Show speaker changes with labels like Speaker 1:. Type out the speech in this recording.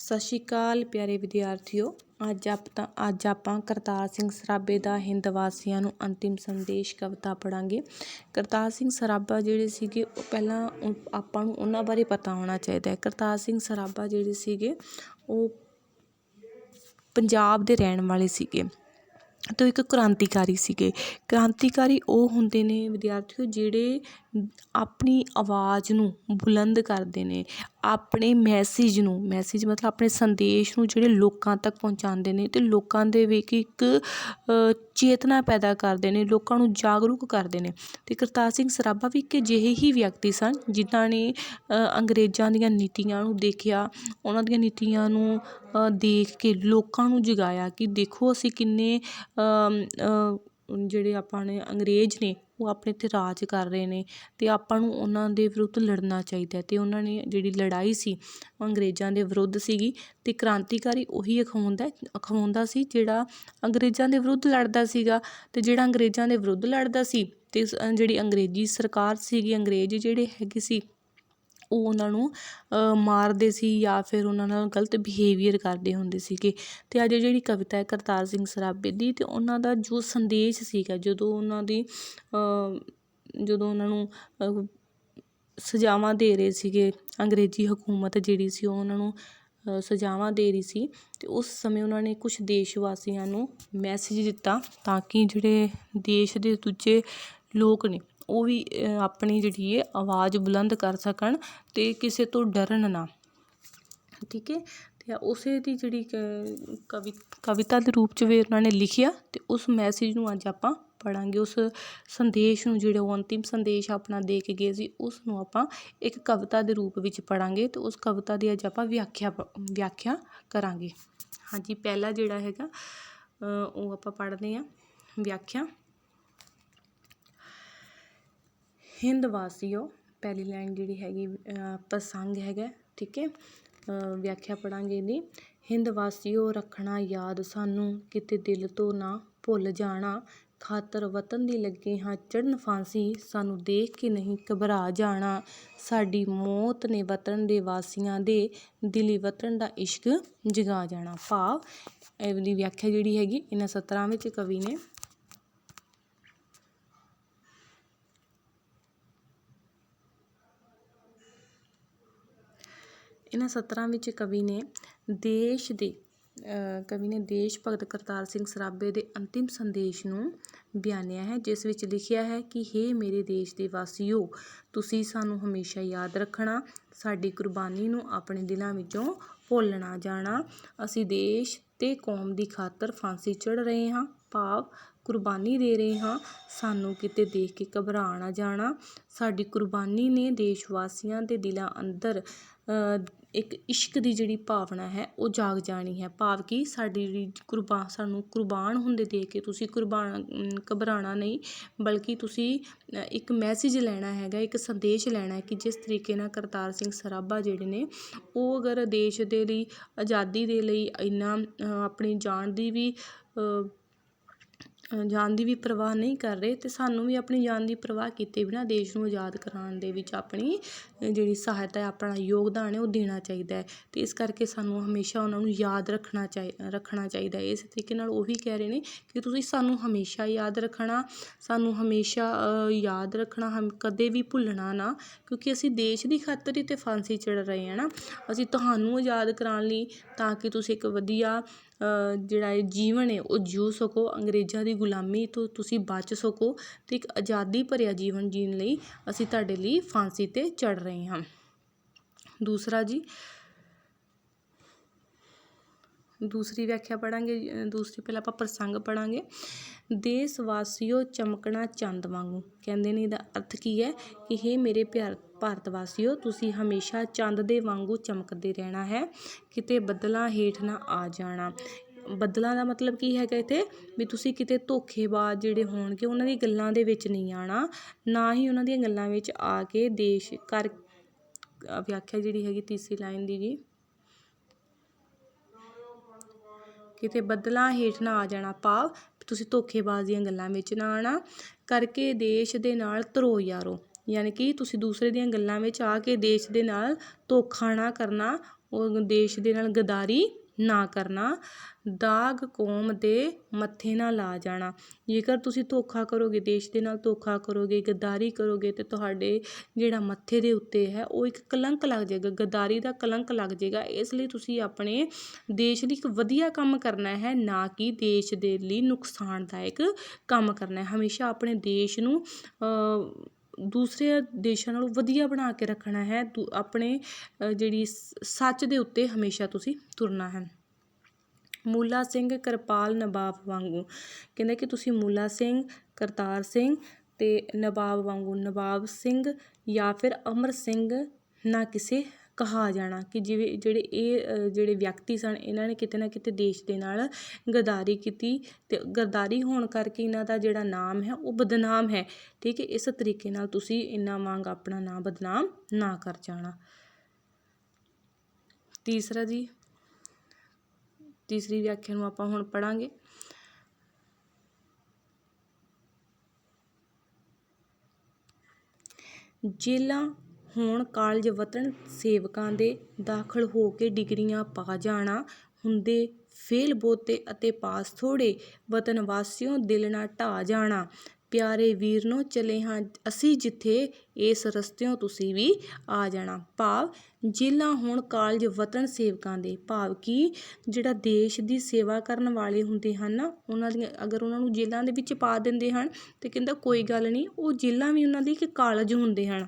Speaker 1: ਸਤਿ ਸ਼੍ਰੀ ਅਕਾਲ ਪਿਆਰੇ ਵਿਦਿਆਰਥੀਓ। ਅੱਜ ਆਪਾਂ ਕਰਤਾਰ ਸਿੰਘ ਸਰਾਭੇ ਦਾ ਹਿੰਦ ਵਾਸੀਆਂ ਨੂੰ ਅੰਤਿਮ ਸੰਦੇਸ਼ ਕਵਿਤਾ ਪੜ੍ਹਾਂਗੇ। ਕਰਤਾਰ ਸਿੰਘ ਸਰਾਭਾ ਜਿਹੜੇ ਸੀਗੇ ਉਹ ਪਹਿਲਾਂ ਆਪਾਂ ਨੂੰ ਉਹਨਾਂ ਬਾਰੇ ਪਤਾ ਹੋਣਾ ਚਾਹੀਦਾ ਹੈ। ਕਰਤਾਰ ਸਿੰਘ ਸਰਾਭਾ ਜਿਹੜੇ ਸੀਗੇ ਉਹ ਪੰਜਾਬ ਦੇ ਰਹਿਣ ਵਾਲੇ ਸੀਗੇ ਅਤੇ ਇੱਕ ਕ੍ਰਾਂਤੀਕਾਰੀ ਸੀਗੇ। ਕ੍ਰਾਂਤੀਕਾਰੀ ਉਹ ਹੁੰਦੇ ਨੇ ਵਿਦਿਆਰਥੀਓ ਜਿਹੜੇ ਆਪਣੀ ਆਵਾਜ਼ ਨੂੰ ਬੁਲੰਦ ਕਰਦੇ ਨੇ, ਆਪਣੇ ਮੈਸੇਜ ਮਤਲਬ ਆਪਣੇ ਸੰਦੇਸ਼ ਨੂੰ ਜਿਹੜੇ ਲੋਕਾਂ ਤੱਕ ਪਹੁੰਚਾਉਂਦੇ ਨੇ ਅਤੇ ਲੋਕਾਂ ਦੇ ਵਿੱਚ ਇੱਕ ਚੇਤਨਾ ਪੈਦਾ ਕਰਦੇ ਨੇ, ਲੋਕਾਂ ਨੂੰ ਜਾਗਰੂਕ ਕਰਦੇ ਨੇ। ਅਤੇ ਕਰਤਾਰ ਸਿੰਘ ਸਰਾਭਾ ਵੀ ਇੱਕ ਅਜਿਹੇ ਹੀ ਵਿਅਕਤੀ ਸਨ ਜਿਨ੍ਹਾਂ ਨੇ ਅੰਗਰੇਜ਼ਾਂ ਦੀਆਂ ਨੀਤੀਆਂ ਨੂੰ ਦੇਖਿਆ, ਉਹਨਾਂ ਦੀਆਂ ਨੀਤੀਆਂ ਨੂੰ ਦੇਖ ਕੇ ਲੋਕਾਂ ਨੂੰ ਜਗਾਇਆ ਕਿ ਦੇਖੋ ਅਸੀਂ ਕਿੰਨੇ ਜਿਹੜੇ ਆਪਣੇ ਅੰਗਰੇਜ਼ ਨੇ ਉਹ ਆਪਣੇ 'ਤੇ ਰਾਜ ਕਰ ਰਹੇ ਨੇ ਅਤੇ ਆਪਾਂ ਨੂੰ ਉਹਨਾਂ ਦੇ ਵਿਰੁੱਧ ਲੜਨਾ ਚਾਹੀਦਾ। ਅਤੇ ਉਹਨਾਂ ਨੇ ਜਿਹੜੀ ਲੜਾਈ ਸੀ ਉਹ ਅੰਗਰੇਜ਼ਾਂ ਦੇ ਵਿਰੁੱਧ ਸੀਗੀ ਅਤੇ ਕ੍ਰਾਂਤੀਕਾਰੀ ਉਹੀ ਅਖਵਾਉਂਦਾ ਸੀ ਜਿਹੜਾ ਅੰਗਰੇਜ਼ਾਂ ਦੇ ਵਿਰੁੱਧ ਲੜਦਾ ਸੀਗਾ। ਅਤੇ ਜਿਹੜਾ ਅੰਗਰੇਜ਼ਾਂ ਦੇ ਵਿਰੁੱਧ ਲੜਦਾ ਸੀ ਅਤੇ ਜਿਹੜੀ ਅੰਗਰੇਜ਼ੀ ਸਰਕਾਰ ਸੀਗੀ, ਅੰਗਰੇਜ਼ ਜਿਹੜੇ ਹੈਗੇ ਸੀ ਉਹ ਉਹਨਾਂ ਨੂੰ ਮਾਰਦੇ ਸੀ ਜਾਂ ਫਿਰ ਉਹਨਾਂ ਨਾਲ ਗਲਤ ਬਿਹੇਵੀਅਰ ਕਰਦੇ ਹੁੰਦੇ ਸੀਗੇ। ਅਤੇ ਅੱਜ ਜਿਹੜੀ ਕਵਿਤਾ ਹੈ ਕਰਤਾਰ ਸਿੰਘ ਸਰਾਭੇ ਦੀ, ਅਤੇ ਉਹਨਾਂ ਦਾ ਜੋ ਸੰਦੇਸ਼ ਸੀਗਾ ਜਦੋਂ ਉਹਨਾਂ ਨੂੰ ਸਜ਼ਾਵਾਂ ਦੇ ਰਹੇ ਸੀਗੇ, ਅੰਗਰੇਜ਼ੀ ਹਕੂਮਤ ਜਿਹੜੀ ਸੀ ਉਹ ਉਹਨਾਂ ਨੂੰ ਸਜ਼ਾਵਾਂ ਦੇ ਰਹੀ ਸੀ ਅਤੇ ਉਸ ਸਮੇਂ ਉਹਨਾਂ ਨੇ ਕੁਛ ਦੇਸ਼ ਵਾਸੀਆਂ ਨੂੰ ਮੈਸੇਜ ਦਿੱਤਾ ਤਾਂ ਕਿ ਜਿਹੜੇ ਦੇਸ਼ ਦੇ ਦੂਜੇ ਲੋਕ ਨੇ ਉਹ ਵੀ ਆਪਣੀ ਜਿਹੜੀ ਹੈ ਆਵਾਜ਼ ਬੁਲੰਦ ਕਰ ਸਕਣ ਅਤੇ ਕਿਸੇ ਤੋਂ ਡਰਨ ਨਾ। ਠੀਕ ਹੈ, ਅਤੇ ਉਸੇ ਦੀ ਜਿਹੜੀ ਕਵਿਤਾ ਦੇ ਰੂਪ 'ਚ ਵੀ ਉਹਨਾਂ ਨੇ ਲਿਖਿਆ ਅਤੇ ਉਸ ਮੈਸੇਜ ਨੂੰ ਅੱਜ ਆਪਾਂ ਪੜ੍ਹਾਂਗੇ। ਉਸ ਸੰਦੇਸ਼ ਨੂੰ ਜਿਹੜਾ ਉਹ ਅੰਤਿਮ ਸੰਦੇਸ਼ ਆਪਣਾ ਦੇ ਕੇ ਗਏ ਸੀ ਉਸ ਨੂੰ ਆਪਾਂ ਇੱਕ ਕਵਿਤਾ ਦੇ ਰੂਪ ਵਿੱਚ ਪੜ੍ਹਾਂਗੇ ਅਤੇ ਉਸ ਕਵਿਤਾ ਦੀ ਅੱਜ ਆਪਾਂ ਵਿਆਖਿਆ ਕਰਾਂਗੇ। ਹਾਂਜੀ, ਪਹਿਲਾ ਜਿਹੜਾ ਹੈਗਾ ਉਹ ਆਪਾਂ ਪੜ੍ਹਦੇ ਹਾਂ ਵਿਆਖਿਆ। ਹਿੰਦ ਵਾਸੀਓ, ਪਹਿਲੀ ਲਾਈਨ ਜਿਹੜੀ ਹੈਗੀ ਪ੍ਰਸੰਗ ਹੈਗਾ। ਠੀਕ ਹੈ, ਵਿਆਖਿਆ ਪੜ੍ਹਾਂਗੇ ਇਹਦੀ। ਹਿੰਦ ਵਾਸੀਓ ਰੱਖਣਾ ਯਾਦ ਸਾਨੂੰ, ਕਿਤੇ ਦਿਲ ਤੋਂ ਨਾ ਭੁੱਲ ਜਾਣਾ, ਖਾਤਰ ਵਤਨ ਦੀ ਲੱਗੇ ਹਾਂ ਚੜ੍ਹਨ ਫਾਂਸੀ, ਸਾਨੂੰ ਦੇਖ ਕੇ ਨਹੀਂ ਘਬਰਾ ਜਾਣਾ, ਸਾਡੀ ਮੌਤ ਨੇ ਵਤਨ ਦੇ ਵਾਸੀਆਂ ਦੇ ਦਿਲੀ ਵਤਨ ਦਾ ਇਸ਼ਕ ਜਗਾ ਜਾਣਾ। ਭਾਵ ਇਹਦੀ ਵਿਆਖਿਆ ਜਿਹੜੀ ਹੈਗੀ ਇਹਨਾਂ ਸਤਰਾਂ ਵਿੱਚ ਕਵੀ ਨੇ ਦੇਸ਼ ਭਗਤ ਕਰਤਾਰ ਸਿੰਘ ਸਰਾਭੇ ਦੇ ਅੰਤਿਮ ਸੰਦੇਸ਼ ਨੂੰ ਬਿਆਨਿਆ ਹੈ, ਜਿਸ ਵਿੱਚ ਲਿਖਿਆ ਹੈ ਕਿ ਹੇ ਮੇਰੇ ਦੇਸ਼ ਦੇ ਵਾਸੀਓ, ਤੁਸੀਂ ਸਾਨੂੰ ਹਮੇਸ਼ਾ ਯਾਦ ਰੱਖਣਾ, ਸਾਡੀ ਕੁਰਬਾਨੀ ਨੂੰ ਆਪਣੇ ਦਿਲਾਂ ਵਿੱਚੋਂ ਭੁੱਲ ਨਾ ਜਾਣਾ। ਅਸੀਂ ਦੇਸ਼ ਅਤੇ ਕੌਮ ਦੀ ਖਾਤਰ ਫਾਂਸੀ ਚੜ੍ਹ ਰਹੇ ਹਾਂ, ਭਾਵ ਕੁਰਬਾਨੀ ਦੇ ਰਹੇ ਹਾਂ, ਸਾਨੂੰ ਕਿਤੇ ਦੇਖ ਕੇ ਘਬਰਾ ਨਾ ਜਾਣਾ। ਸਾਡੀ ਕੁਰਬਾਨੀ ਨੇ ਦੇਸ਼ ਵਾਸੀਆਂ ਦੇ ਦਿਲਾਂ ਅੰਦਰ ਇੱਕ ਇਸ਼ਕ ਦੀ ਜਿਹੜੀ ਭਾਵਨਾ ਹੈ ਉਹ ਜਾਗ ਜਾਣੀ ਹੈ। ਭਾਵ ਕਿ ਸਾਡੀ ਜਿਹੜੀ ਸਾਨੂੰ ਕੁਰਬਾਨ ਹੁੰਦੇ ਦੇਖ ਕੇ ਤੁਸੀਂ ਘਬਰਾਉਣਾ ਨਹੀਂ, ਬਲਕਿ ਤੁਸੀਂ ਇੱਕ ਮੈਸੇਜ ਲੈਣਾ ਹੈਗਾ, ਇੱਕ ਸੰਦੇਸ਼ ਲੈਣਾ ਹੈ ਕਿ ਜਿਸ ਤਰੀਕੇ ਨਾਲ ਕਰਤਾਰ ਸਿੰਘ ਸਰਾਭਾ ਜਿਹੜੇ ਨੇ ਉਹ ਅਗਰ ਦੇਸ਼ ਦੇ ਲਈ, ਆਜ਼ਾਦੀ ਦੇ ਲਈ ਇੰਨਾ ਆਪਣੀ ਜਾਨ ਦੀ ਵੀ ਪਰਵਾਹ ਨਹੀਂ ਕਰ ਰਹੇ, ਅਤੇ ਸਾਨੂੰ ਵੀ ਆਪਣੀ ਜਾਨ ਦੀ ਪਰਵਾਹ ਕੀਤੇ ਬਿਨਾਂ ਦੇਸ਼ ਨੂੰ ਆਜ਼ਾਦ ਕਰਾਉਣ ਦੇ ਵਿੱਚ ਆਪਣੀ ਜਿਹੜੀ ਸਹਾਇਤਾ ਹੈ, ਆਪਣਾ ਯੋਗਦਾਨ ਹੈ ਉਹ ਦੇਣਾ ਚਾਹੀਦਾ ਹੈ। ਅਤੇ ਇਸ ਕਰਕੇ ਸਾਨੂੰ ਹਮੇਸ਼ਾ ਉਹਨਾਂ ਨੂੰ ਯਾਦ ਰੱਖਣਾ ਚਾਹੀਦਾ ਹੈ। ਇਸ ਤਰੀਕੇ ਨਾਲ ਉਹ ਵੀ ਕਹਿ ਰਹੇ ਨੇ ਕਿ ਤੁਸੀਂ ਸਾਨੂੰ ਹਮੇਸ਼ਾ ਯਾਦ ਰੱਖਣਾ, ਕਦੇ ਵੀ ਭੁੱਲਣਾ ਨਾ, ਕਿਉਂਕਿ ਅਸੀਂ ਦੇਸ਼ ਦੀ ਖਾਤਰ ਹੀ ਤਾਂ ਫਾਂਸੀ ਚੜ੍ਹ ਰਹੇ ਹਾਂ ਨਾ। ਅਸੀਂ ਤੁਹਾਨੂੰ ਆਜ਼ਾਦ ਕਰਾਉਣ ਲਈ ਤਾਂ ਕਿ ਤੁਸੀਂ ਇੱਕ ਵਧੀਆ ਜਿਹੜਾ ਇਹ ਜੀਵਨ ਹੈ ਉਹ ਜਿਊ ਸਕੋ, ਅੰਗਰੇਜ਼ਾਂ ਦੀ ਗੁਲਾਮੀ ਤੋਂ ਤੁਸੀਂ ਬਚ ਸਕੋ ਅਤੇ ਇੱਕ ਆਜ਼ਾਦੀ ਭਰਿਆ ਜੀਵਨ ਜੀਣ ਲਈ ਅਸੀਂ ਤੁਹਾਡੇ ਲਈ ਫਾਂਸੀ 'ਤੇ ਚੜ੍ਹ ਰਹੇ ਹਾਂ। ਦੂਸਰੀ ਵਿਆਖਿਆ ਪੜ੍ਹਾਂਗੇ। ਪਹਿਲਾਂ ਆਪਾਂ ਪ੍ਰਸੰਗ ਪੜ੍ਹਾਂਗੇ। ਦੇਸ਼ ਵਾਸੀਓ ਚਮਕਣਾ ਚੰਦ ਵਾਂਗੂ, ਕਹਿੰਦੇ ਨੇ ਇਹਦਾ ਅਰਥ ਕੀ ਹੈ ਕਿ ਹੇ ਮੇਰੇ ਭਾਰਤ ਵਾਸੀਓ, ਤੁਸੀਂ ਹਮੇਸ਼ਾ ਚੰਦ ਦੇ ਵਾਂਗੂ ਚਮਕਦੇ ਰਹਿਣਾ ਹੈ, ਕਿਤੇ ਬੱਦਲਾਂ ਹੇਠ ਨਾ ਆ ਜਾਣਾ। ਬੱਦਲਾਂ ਦਾ ਮਤਲਬ ਕੀ ਹੈਗਾ ਇੱਥੇ ਵੀ ਤੁਸੀਂ ਕਿਤੇ ਧੋਖੇਬਾਜ਼ ਜਿਹੜੇ ਹੋਣਗੇ ਉਹਨਾਂ ਦੀ ਗੱਲਾਂ ਦੇ ਵਿੱਚ ਨਹੀਂ ਆਉਣਾ, ਨਾ ਹੀ ਉਹਨਾਂ ਦੀਆਂ ਗੱਲਾਂ ਵਿੱਚ ਆ ਕੇ ਵਿਆਖਿਆ ਜਿਹੜੀ ਹੈਗੀ ਤੀਸਰੀ ਲਾਈਨ ਦੀ ਜੀ, ਕਿਤੇ ਬੱਦਲਾਂ ਹੇਠ ਨਾ ਆ ਜਾਣਾ, ਭਾਵ ਤੁਸੀਂ ਧੋਖੇਬਾਜ਼ ਦੀਆਂ ਗੱਲਾਂ ਵਿੱਚ ਨਾ ਆਉਣਾ, ਕਰਕੇ ਦੇਸ਼ ਦੇ ਨਾਲ ਧਰੋ ਯਾਰੋ, ਯਾਨੀ ਕਿ ਤੁਸੀਂ ਦੂਸਰੇ ਦੀਆਂ ਗੱਲਾਂ ਵਿੱਚ ਆ ਕੇ ਦੇਸ਼ ਦੇ ਨਾਲ ਧੋਖਾ ਨਾ ਕਰਨਾ, ਉਹ ਦੇਸ਼ ਦੇ ਨਾਲ ਗਦਾਰੀ ਨਾ ਕਰਨਾ। ਦਾਗ ਕੌਮ ਦੇ ਮੱਥੇ ਨਾ ਲਾ ਜਾਣਾ। ਜੇਕਰ ਤੁਸੀਂ ਧੋਖਾ ਕਰੋਗੇ, ਦੇਸ਼ ਦੇ ਨਾਲ ਧੋਖਾ ਕਰੋਗੇ, ਗਦਾਰੀ ਕਰੋਗੇ, ਤੇ ਤੁਹਾਡੇ ਜਿਹੜਾ ਮੱਥੇ ਦੇ ਉੱਤੇ ਹੈ ਉਹ ਇੱਕ ਕਲੰਕ ਲੱਗ ਜਾਏਗਾ, ਗਦਾਰੀ ਦਾ ਕਲੰਕ ਲੱਗ ਜਾਏਗਾ। ਇਸ ਲਈ ਤੁਸੀਂ ਆਪਣੇ ਦੇਸ਼ ਲਈ ਇੱਕ ਵਧੀਆ ਕੰਮ ਕਰਨਾ ਹੈ, ਨਾ ਕਿ ਦੇਸ਼ ਦੇ ਲਈ ਨੁਕਸਾਨਦਾਇਕ ਕੰਮ ਕਰਨਾ ਹੈ। ਹਮੇਸ਼ਾ ਆਪਣੇ ਦੇਸ਼ ਨੂੰ ਦੂਸਰੇ ਦੇਸ਼ਾਂ ਨਾਲੋਂ ਵਧੀਆ ਬਣਾ ਕੇ ਰੱਖਣਾ ਹੈ। ਆਪਣੇ ਜਿਹੜੀ ਸੱਚ ਦੇ ਉੱਤੇ ਹਮੇਸ਼ਾ ਤੁਸੀਂ ਤੁਰਨਾ ਹੈ। ਮੂਲਾ ਸਿੰਘ ਕਿਰਪਾਲ ਨਵਾਬ ਵਾਂਗੂ, ਕਹਿੰਦਾ ਕਿ ਤੁਸੀਂ ਮੂਲਾ ਸਿੰਘ, ਕਰਤਾਰ ਸਿੰਘ ਤੇ ਨਵਾਬ ਵਾਂਗੂ, ਨਵਾਬ ਸਿੰਘ ਜਾਂ ਫਿਰ ਅਮਰ ਸਿੰਘ ਨਾ ਕਿਸੇ ਕਹਾ ਜਾਣਾ। ਕਿ ਜਿਵੇਂ ਜਿਹੜੇ ਵਿਅਕਤੀ ਸਨ, ਇਹਨਾਂ ਨੇ ਕਿਤੇ ਨਾ ਕਿਤੇ ਦੇਸ਼ ਦੇ ਨਾਲ ਗਦਾਰੀ ਕੀਤੀ, ਤੇ ਗਦਾਰੀ ਹੋਣ ਕਰਕੇ ਇਹਨਾਂ ਦਾ ਜਿਹੜਾ ਨਾਮ ਹੈ ਉਹ ਬਦਨਾਮ ਹੈ। ਠੀਕ ਹੈ, ਇਸ ਤਰੀਕੇ ਨਾਲ ਤੁਸੀਂ ਇਹਨਾਂ ਵਾਂਗ ਆਪਣਾ ਨਾਮ ਬਦਨਾਮ ਨਾ ਕਰ ਜਾਣਾ। ਤੀਸਰਾ ਜੀ, ਤੀਸਰੀ ਵਿਆਖਿਆ ਨੂੰ ਆਪਾਂ ਹੁਣ ਪੜਾਂਗੇ। ਜੇਲਾਂ ਹੋਣ ਕਾਲਜ ਵਤਨ ਸੇਵਕਾਂ ਦੇ, ਦਾਖਲ ਹੋ ਕੇ ਡਿਗਰੀਆਂ ਪਾ ਜਾਣਾ, ਹੁੰਦੇ ਫੇਲ ਬਹੁਤੇ ਅਤੇ ਪਾਸ ਥੋੜ੍ਹੇ, ਵਤਨ ਵਾਸਿਓ ਦਿਲ ਨਾ ਢਾਹ ਜਾਣਾ। ਪਿਆਰੇ ਵੀਰਨੋ ਚਲੇ ਹਾਂ ਅਸੀਂ ਜਿੱਥੇ, ਇਸ ਰਸਤਿਓਂ ਤੁਸੀਂ ਵੀ ਆ ਜਾਣਾ। ਭਾਵ ਜੇਲਾਂ ਹੋਣ ਕਾਲਜ ਵਤਨ ਸੇਵਕਾਂ ਦੇ, ਭਾਵ ਕਿ ਜਿਹੜਾ ਦੇਸ਼ ਦੀ ਸੇਵਾ ਕਰਨ ਵਾਲੇ ਹੁੰਦੇ ਹਨ ਨਾ, ਉਹਨਾਂ ਦੀਆਂ ਅਗਰ ਉਹਨਾਂ ਨੂੰ ਜੇਲ੍ਹਾਂ ਦੇ ਵਿੱਚ ਪਾ ਦਿੰਦੇ ਹਨ, ਤੇ ਕਹਿੰਦਾ ਕੋਈ ਗੱਲ ਨਹੀਂ, ਉਹ ਜੇਲ੍ਹਾਂ ਵੀ ਉਹਨਾਂ ਦੀ ਇੱਕ ਕਾਲਜ ਹੁੰਦੇ ਹਨ।